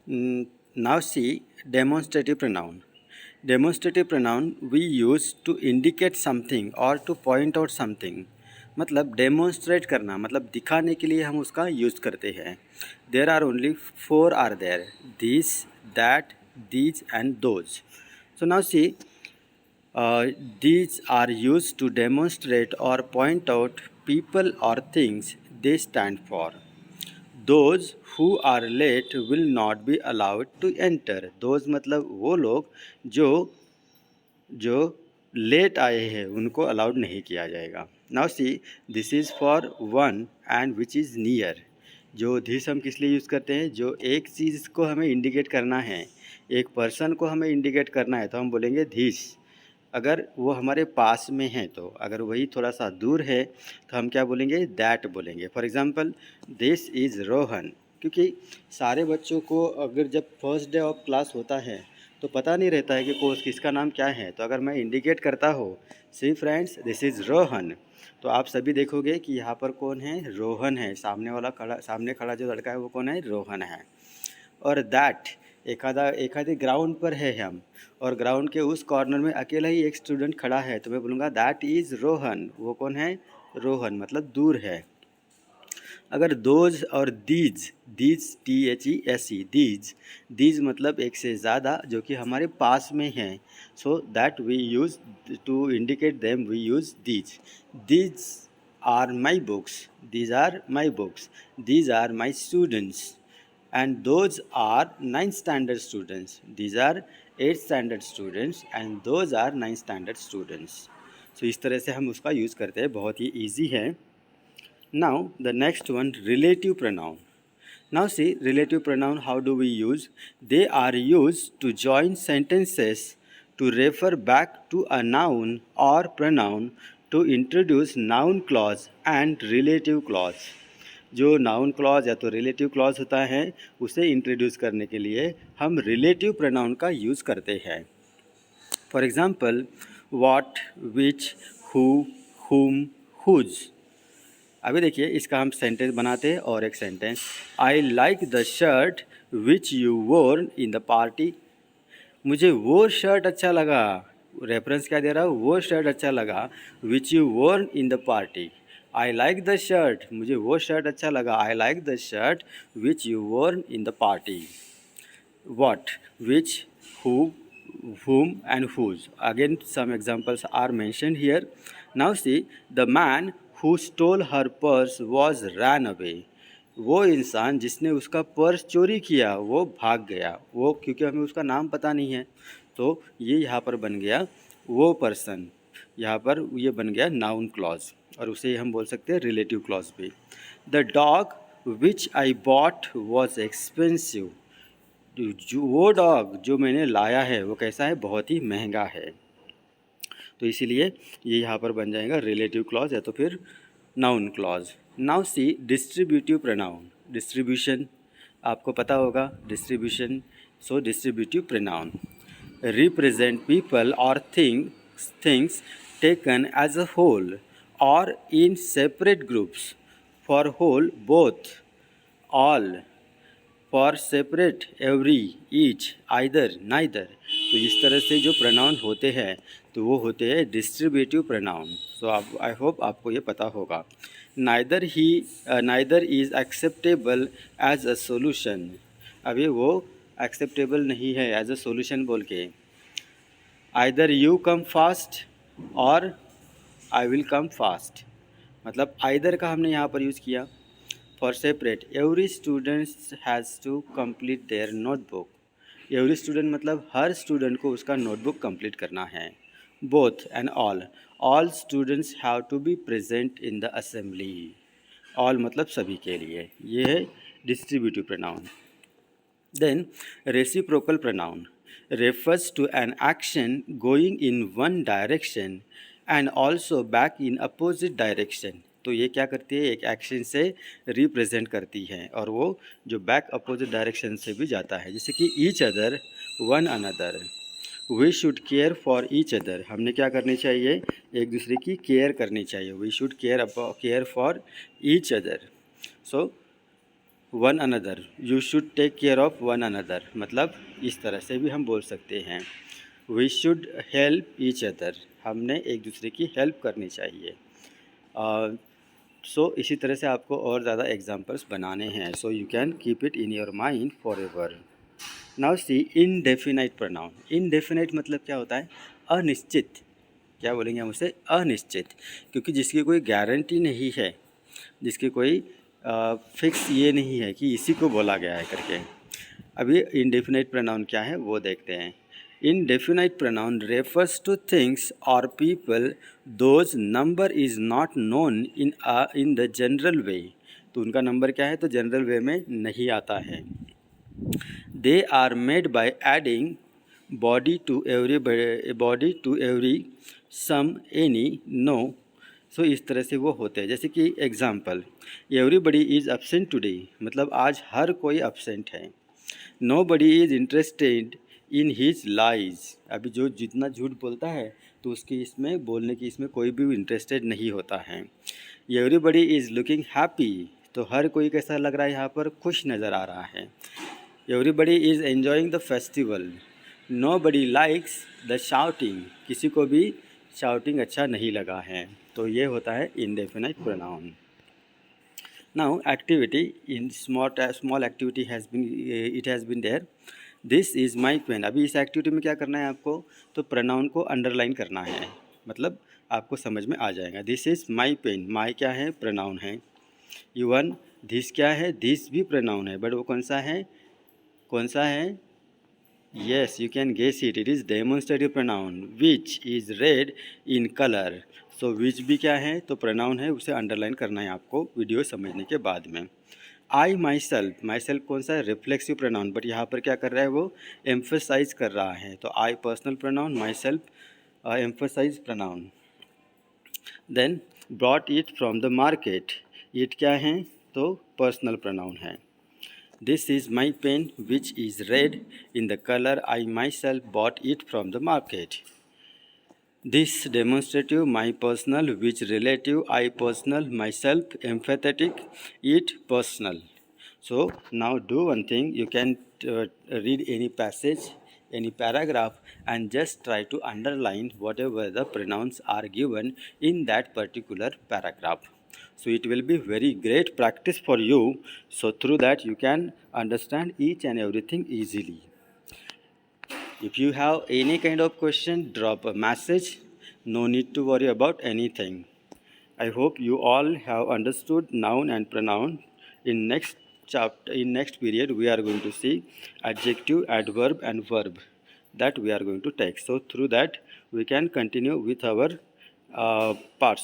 Now see demonstrative pronoun. Demonstrative pronoun we use to indicate something or to point out something. मतलब demonstrate करना, मतलब दिखाने के लिए हम उसका यूज़ करते हैं. There are only four are there, this, that, these and those. So now see, these are used to demonstrate or point out people or things they stand for. Those who are late will not be allowed to enter. Those मतलब वो लोग जो जो late आए हैं उनको allowed नहीं किया जाएगा. Now see, this is for one and which is near. जो दिस हम किस लिए यूज़ करते हैं? जो एक चीज़ को हमें इंडिकेट करना है, एक पर्सन को हमें इंडिकेट करना है तो हम बोलेंगे दिस. अगर वो हमारे पास में है तो, अगर वही थोड़ा सा दूर है तो हम क्या बोलेंगे? दैट बोलेंगे. For example, this is Rohan. क्योंकि सारे बच्चों को अगर जब फर्स्ट डे ऑफ क्लास होता है तो पता नहीं रहता है कि कोर्स किसका नाम क्या है. तो अगर मैं इंडिकेट करता हूँ, सी फ्रेंड्स दिस इज़ रोहन, तो आप सभी देखोगे कि यहाँ पर कौन है? रोहन है. सामने खड़ा जो लड़का है वो कौन है? रोहन है. और दैट, एखादे ग्राउंड पर है हम, और ग्राउंड के उस कॉर्नर में अकेला ही एक स्टूडेंट खड़ा है तो मैं बोलूँगा दैट इज़ रोहन. वो कौन है? रोहन, मतलब दूर है. अगर दोज और दीज, THESE, दीज मतलब एक से ज़्यादा जो कि हमारे पास में हैं, so that we use to indicate them, we use these. These are my books, these are my books, these are my students, and those are 9th standard students. These are 8th standard students and those are 9th standard students. So इस तरह से हम उसका use करते हैं, बहुत ही easy है. Now the next one, relative pronoun. Now see, relative pronoun, how do we use? They are used to join sentences, to refer back to a noun or pronoun, to introduce noun clause and relative clause. जो noun clause या तो relative clause होता है उसे introduce करने के लिए हम रिलेटिव प्रोनाउन का यूज़ करते हैं. For example, what, which, who, हुम, हुज. अभी देखिए इसका हम सेंटेंस बनाते हैं. और एक sentence, I like the shirt which you wore in the party. मुझे वो शर्ट अच्छा लगा. रेफरेंस क्या दे रहा हूँ? वो शर्ट अच्छा लगा, which you wore in the party. I like the shirt, मुझे वो शर्ट अच्छा लगा. I like the shirt which you wore in the party. What, which, who, whom and whose. Again some examples are mentioned here. Now see, the man who stole her purse was ran away. वो इंसान जिसने उसका purse चोरी किया वो भाग गया. वो क्योंकि हमें उसका नाम पता नहीं है तो ये यहाँ पर बन गया वो पर्सन. यहाँ पर ये बन गया नाउन क्लॉज और उसे हम बोल सकते हैं रिलेटिव क्लॉज भी. The dog which I bought was expensive. जो वो डॉग जो मैंने लाया है वो कैसा है? बहुत ही महंगा है. तो इसीलिए ये यहाँ पर बन जाएगा रिलेटिव क्लॉज या तो फिर noun clause. Now see distributive pronoun. Distribution आपको पता होगा, distribution. So distributive pronoun represent people और things taken as a whole और in separate groups. For whole both, all. For separate every, each, either, neither. तो इस तरह से जो प्रोनाउन होते हैं तो वो होते हैं डिस्ट्रीब्यूटिव प्रोनाउन. सो आप, आई होप आपको ये पता होगा. Neither is acceptable as a solution. अभी वो एक्सेप्टेबल नहीं है एज अ सोल्यूशन बोल के. आइदर यू कम फास्ट और आई विल कम फास्ट. मतलब आइदर का हमने यहाँ पर यूज़ किया. For separate, every student has to complete their notebook. Every student मतलब हर स्टूडेंट को उसका नोटबुक कंप्लीट करना है. Both and all students have to be present in the assembly. All मतलब सभी के लिए. ये है distributive pronoun. Then reciprocal pronoun refers to an action going in one direction and also back in opposite direction. तो ये क्या करती है? एक एक्शन से रिप्रेजेंट करती है और वो जो बैक अपोजिट डायरेक्शन से भी जाता है. जैसे कि each other, one another. We should care for each other. हमने क्या करनी चाहिए? एक दूसरे की केयर करनी चाहिए. We should care for each other. So one another, you should take care of one another, मतलब इस तरह से भी हम बोल सकते हैं। We should help each other, हमने एक दूसरे की हेल्प करनी चाहिए। सो इसी तरह से आपको और ज़्यादा एग्जांपल्स बनाने हैं। So you can keep it in your mind for ever. Now see indefinite pronoun. Indefinite मतलब क्या होता है? अनिश्चित। क्या बोलेंगे हम उसे? अनिश्चित, क्योंकि जिसकी कोई गारंटी नहीं है, जिसकी कोई फिक्स ये नहीं है कि इसी को बोला गया है करके। अभी इनडेफिनाइट प्रोनाउन क्या है वो देखते हैं। Indefinite pronoun refers to things or people those number is not known in the general way। तो उनका नंबर क्या है? तो जनरल वे में नहीं आता है। They are made by adding body to every some any no। सो इस तरह से वो होते हैं। जैसे कि example, everybody is absent today, मतलब आज हर कोई absent है। Nobody is interested in his lies। अभी जो जितना झूठ बोलता है तो उसकी इसमें बोलने की इसमें कोई भी इंटरेस्टेड नहीं होता है। एवरीबडी इज़ लुकिंग हैप्पी, तो हर कोई कैसा लग रहा है? यहाँ पर खुश नज़र आ रहा है। Everybody is enjoying the festival. Nobody likes the shouting, किसी को भी शाउटिंग अच्छा नहीं लगा है। तो ये होता है indefinite pronoun. Now activity in small activity has been it has been there। This is my pen। अभी इस एक्टिविटी में क्या करना है आपको? तो प्रोनाउन को अंडरलाइन करना है, मतलब आपको समझ में आ जाएगा। दिस इज़ माई पेन, माई क्या है? प्रोनाउन है। इवन दिस क्या है? दिस भी प्रोनाउन है, बट वो कौन सा है? कौन सा है? Yes, you can guess it. It is demonstrative pronoun which is red in color। So which भी क्या है? तो pronoun है, उसे अंडरलाइन करना है आपको वीडियो समझने के बाद में। I myself, myself कौन सा है? रिफ्लेक्सिव pronoun, बट यहाँ पर क्या कर रहा है? वो emphasize कर रहा है। तो I personal pronoun, myself emphasize pronoun। Then brought it from the market, it क्या है? तो पर्सनल pronoun है। This is my pen which is red in the color, I myself bought it from the market। This demonstrative, my personal, which relative, I personal, myself, empathetic, it personal। So now do one thing, you can read any passage, any paragraph, and just try to underline whatever the pronouns are given in that particular paragraph। So it will be very great practice for you, so through that you can understand each and everything easily। If you have any kind of question, drop a message, no need to worry about anything। I hope you all have understood noun and pronoun। In next chapter, in next period, we are going to see adjective, adverb and verb that we are going to take। So through that we can continue with our parts